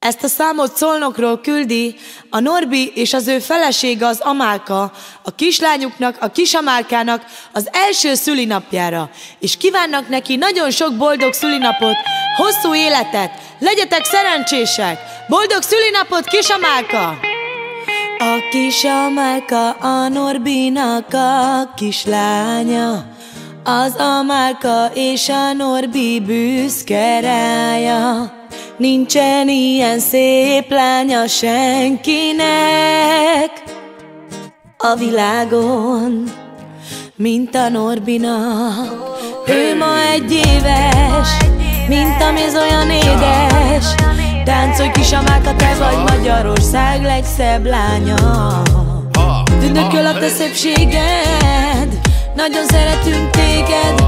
Ezt a számot Szolnokról küldi a Norbi és az ő felesége, az Amálka, a kislányuknak, a Kisamálkának az első szülinapjára, és kívánnak neki nagyon sok boldog szülinapot, hosszú életet, legyetek szerencsések! Boldog szülinapot, Kisamálka! A Kisamálka a Norbinak a kislánya, az Amálka és a Norbi büszke rája. Nincsen ilyen szép lánya senkinek a világon, mint a Norbinak. Ő ma 1 éves, mint a méz olyan édes. Táncolj, Kisamálka, te vagy Magyarország legszebb lánya. Tündököl a te szépséged, nagyon szeretünk téged.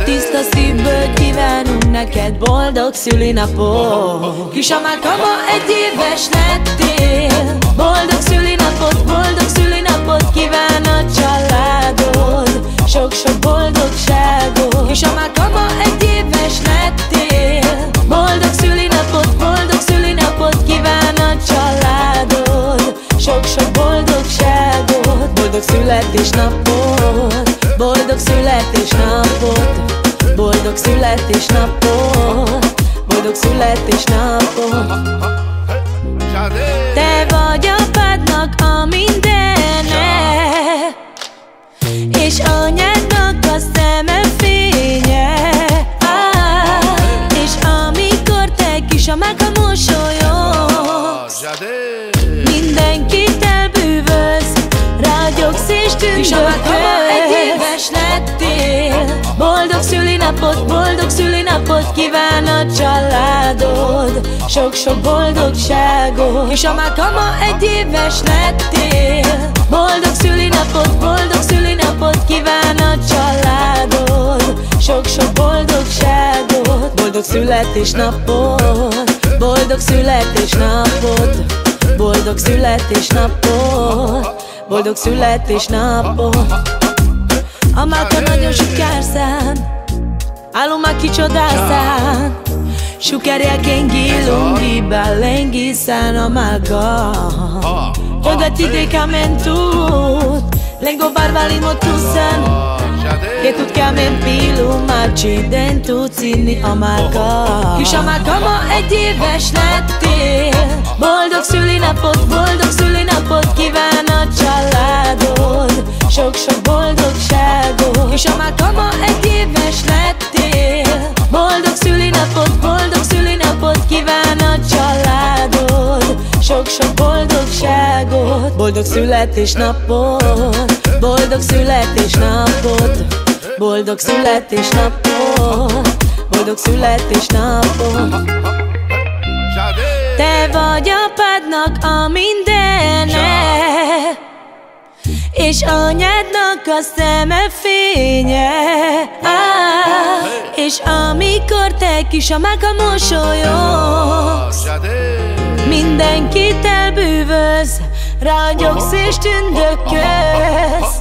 Tiszta szívből kívánunk neked boldog szülinapot. Kisamálka, ma 1 éves lettél. Boldog szülinapot kíván a családod, sok-sok boldogságot. Kisamálka, ma 1 éves lettél. Boldog szülinapot kíván a családod, sok-sok boldogságot. Boldog születésnapot, boldog születésnapot, boldog születésnapot, boldog születésnapot. Te vagy apádnak a mindene, és anyádnak a szeme fénye. És amikor te, Kisamálka, mosolyogsz, mindenkit elbűvölsz, rágyogsz és tündökölsz. Kisamálka, ma 1 éves lettél. Boldog szülinapot kíván a családod, sok-sok boldogságot. Kisamálka, ma 1 éves lettél. Boldog szülinapot kíván a családod, sok-sok boldogságot. Boldog születésnapot, boldog születésnapot, boldog születésnapot, boldog születésnapot. Amálka nagyon sukárszán, állom kicsodálszán, sukárja kengi balengiszán Amálka. Odati decamentut, lengo barbalimo tusan, che tut chiamen pilu accidentut színni Amálka. Kisamálka, ma 1 éves lettél. Boldog szülinapot kíván a családod, sok-sok boldogságot. Kisamálka, ma 1 éves lettél. Boldog szülinapot kíván a családod, sok-sok boldogságot. Boldog születésnapot, boldog születésnapot, boldog születésnapot, boldog születésnapot. Te vagy apádnak a mindene, és anyádnak a szeme fénye. És amikor te, Kisamálka, mosolyogsz, mindenkit elbűvölsz, rágyogsz és tündökölsz.